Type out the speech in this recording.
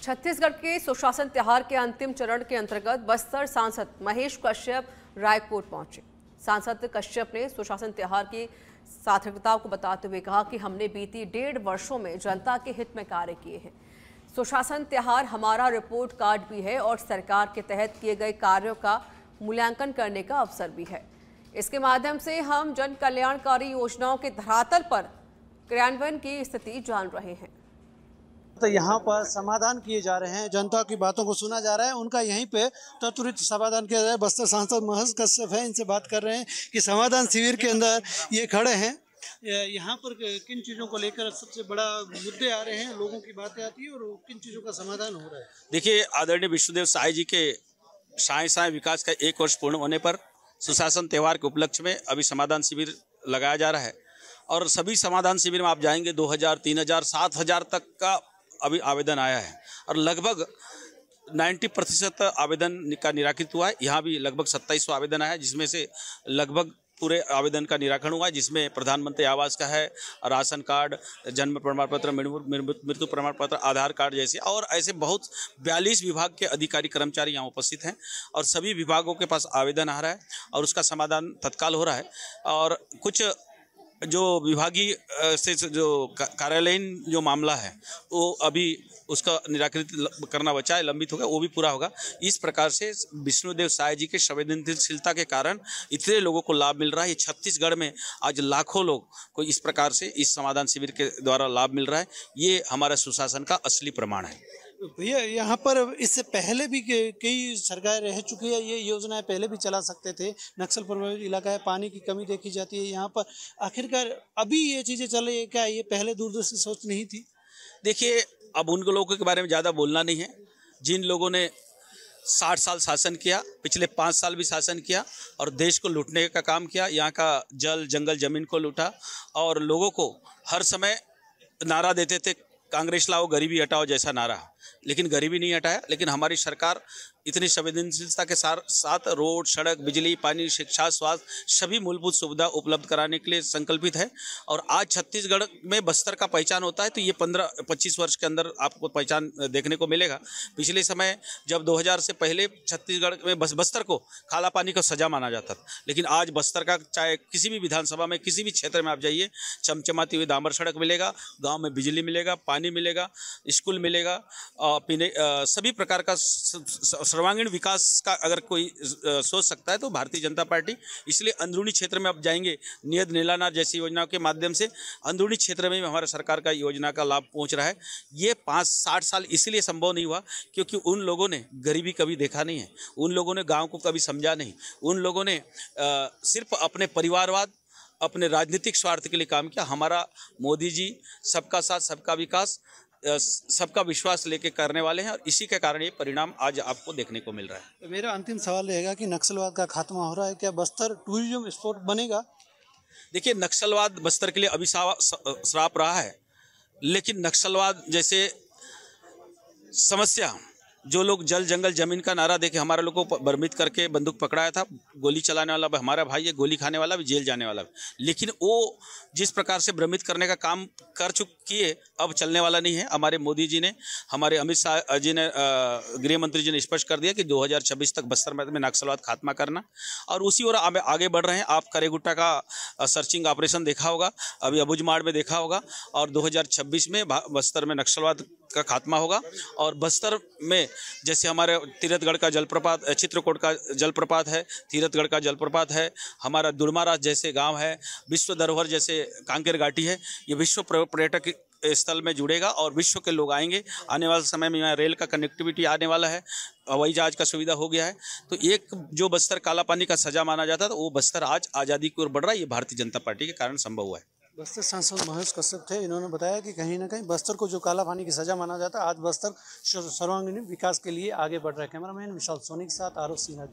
छत्तीसगढ़ के सुशासन त्योहार के अंतिम चरण के अंतर्गत बस्तर सांसद महेश कश्यप रायकोट पहुंचे। सांसद कश्यप ने सुशासन त्योहार की सार्थकता को बताते हुए कहा कि हमने बीती 1.5 वर्षों में जनता के हित में कार्य किए हैं। सुशासन त्योहार हमारा रिपोर्ट कार्ड भी है और सरकार के तहत किए गए कार्यों का मूल्यांकन करने का अवसर भी है। इसके माध्यम से हम जन कल्याणकारी योजनाओं के धरातल पर क्रियान्वयन की स्थिति जान रहे हैं। तो यहाँ पर समाधान किए जा रहे हैं, जनता की बातों को सुना जा रहा है, उनका यहीं पे त्वरित समाधान किया जा रहा है। बस्तर सांसद महेश कश्यप है, इनसे बात कर रहे हैं कि समाधान शिविर के अंदर ये खड़े हैं। यहाँ पर किन चीज़ों को लेकर सबसे बड़ा मुद्दे आ रहे हैं, लोगों की बातें आती है और किन चीज़ों का समाधान हो रहा है? देखिए, आदरणीय विष्णुदेव साय जी के साय विकास का 1 वर्ष पूर्ण होने पर सुशासन त्योहार के उपलक्ष्य में अभी समाधान शिविर लगाया जा रहा है और सभी समाधान शिविर में आप जाएंगे 2000, 3000, 7000 तक का अभी आवेदन आया है और लगभग 90% आवेदन का निराकृत हुआ है। यहाँ भी लगभग 2700 आवेदन आया है, जिसमें से लगभग पूरे आवेदन का निराकरण हुआ है, जिसमें प्रधानमंत्री आवास का है, राशन कार्ड, जन्म प्रमाण पत्र, मृत्यु प्रमाण पत्र, आधार कार्ड जैसे और ऐसे बहुत 42 विभाग के अधिकारी कर्मचारी यहाँ उपस्थित हैं और सभी विभागों के पास आवेदन आ रहा है और उसका समाधान तत्काल हो रहा है। और कुछ जो विभागीय से जो कार्यालयीन जो मामला है वो अभी उसका निराकृत करना बचा है, लंबित हो गया, वो भी पूरा होगा। इस प्रकार से विष्णुदेव साय जी के संवेदनशीलता के कारण इतने लोगों को लाभ मिल रहा है। ये छत्तीसगढ़ में आज लाखों लोग को इस प्रकार से इस समाधान शिविर के द्वारा लाभ मिल रहा है। ये हमारा सुशासन का असली प्रमाण है। भैया, यहाँ पर इससे पहले भी कई सरकारें रह चुकी है, ये योजनाएं पहले भी चला सकते थे। नक्सल प्रभावित इलाका है, पानी की कमी देखी जाती है यहाँ पर, आखिरकार अभी ये चीज़ें चल रही है, क्या ये पहले दूरदर्शी सोच नहीं थी? देखिए, अब उन लोगों के बारे में ज़्यादा बोलना नहीं है। जिन लोगों ने 60 साल शासन किया, पिछले 5 साल भी शासन किया और देश को लूटने का काम किया, यहाँ का जल जंगल जमीन को लूटा और लोगों को हर समय नारा देते थे, कांग्रेस लाओ गरीबी हटाओ जैसा नारा, लेकिन गरीबी नहीं हटाया। लेकिन हमारी सरकार इतनी संवेदनशीलता के साथ रोड, सड़क, बिजली, पानी, शिक्षा, स्वास्थ्य सभी मूलभूत सुविधा उपलब्ध कराने के लिए संकल्पित है। और आज छत्तीसगढ़ में बस्तर का पहचान होता है तो ये 15-25 वर्ष के अंदर आपको पहचान देखने को मिलेगा। पिछले समय जब 2000 से पहले छत्तीसगढ़ में बस्तर को काला पानी का सजा माना जाता था, लेकिन आज बस्तर का चाहे किसी भी विधानसभा में किसी भी क्षेत्र में आप जाइए, चमचमाती हुई डामर सड़क मिलेगा, गाँव में बिजली मिलेगा, पानी मिलेगा, स्कूल मिलेगा, पीने सभी प्रकार का सर्वांगीण विकास का अगर कोई सोच सकता है तो भारतीय जनता पार्टी। इसलिए अंदरूनी क्षेत्र में आप जाएंगे, नियत नीलानार जैसी योजनाओं के माध्यम से अंदरूनी क्षेत्र में भी हमारा सरकार का योजना का लाभ पहुंच रहा है। ये 5-60 साल इसलिए संभव नहीं हुआ क्योंकि उन लोगों ने गरीबी कभी देखा नहीं है, उन लोगों ने गाँव को कभी समझा नहीं, उन लोगों ने सिर्फ अपने परिवारवाद, अपने राजनीतिक स्वार्थ के लिए काम किया। हमारा मोदी जी सबका साथ सबका विकास सबका विश्वास लेके करने वाले हैं और इसी के कारण ये परिणाम आज आपको देखने को मिल रहा है। तो मेरा अंतिम सवाल रहेगा कि नक्सलवाद का खात्मा हो रहा है, क्या बस्तर टूरिज्म स्पॉट बनेगा? देखिए, नक्सलवाद बस्तर के लिए अभी श्राप रहा है, लेकिन नक्सलवाद जैसे समस्या, जो लोग जल जंगल जमीन का नारा देके हमारे लोगों को भ्रमित करके बंदूक पकड़ाया था, गोली चलाने वाला भी हमारा भाई है, गोली खाने वाला भी, जेल जाने वाला भी, लेकिन वो जिस प्रकार से भ्रमित करने का काम कर चुकी है अब चलने वाला नहीं है। हमारे मोदी जी ने, हमारे अमित शाह जी ने, गृह मंत्री जी ने स्पष्ट कर दिया कि 2026 तक बस्तर में नक्सलवाद खात्मा करना और उसी ओर आगे बढ़ रहे हैं। आप करेगुट्टा का सर्चिंग ऑपरेशन देखा होगा, अभी अबुझमाड़ में देखा होगा और 2026 में बस्तर में नक्सलवाद का खात्मा होगा। और बस्तर में जैसे हमारे तीरथगढ़ का जलप्रपात, चित्रकूट का जलप्रपात है, तीरथगढ़ का जलप्रपात है, हमारा दुर्माराज जैसे गांव है, विश्व धरोहर जैसे कांकेर घाटी है, ये विश्व पर्यटक स्थल में जुड़ेगा और विश्व के लोग आएंगे। आने वाले समय में यहाँ रेल का कनेक्टिविटी आने वाला है, हवाई जहाज का सुविधा हो गया है। तो एक जो बस्तर काला पानी का सजा माना जाता था, वो बस्तर आज आज़ादी की ओर बढ़ रहा है। ये भारतीय जनता पार्टी के कारण संभव हुआ है। बस्तर सांसद महेश कश्यप थे, इन्होंने बताया कि कहीं ना कहीं बस्तर को जो काला पानी की सजा माना जाता है, आज बस्तर सर्वांगीण विकास के लिए आगे बढ़ रहा है। कैमरामैन विशाल सोनी के साथ आरोप सिन्हा।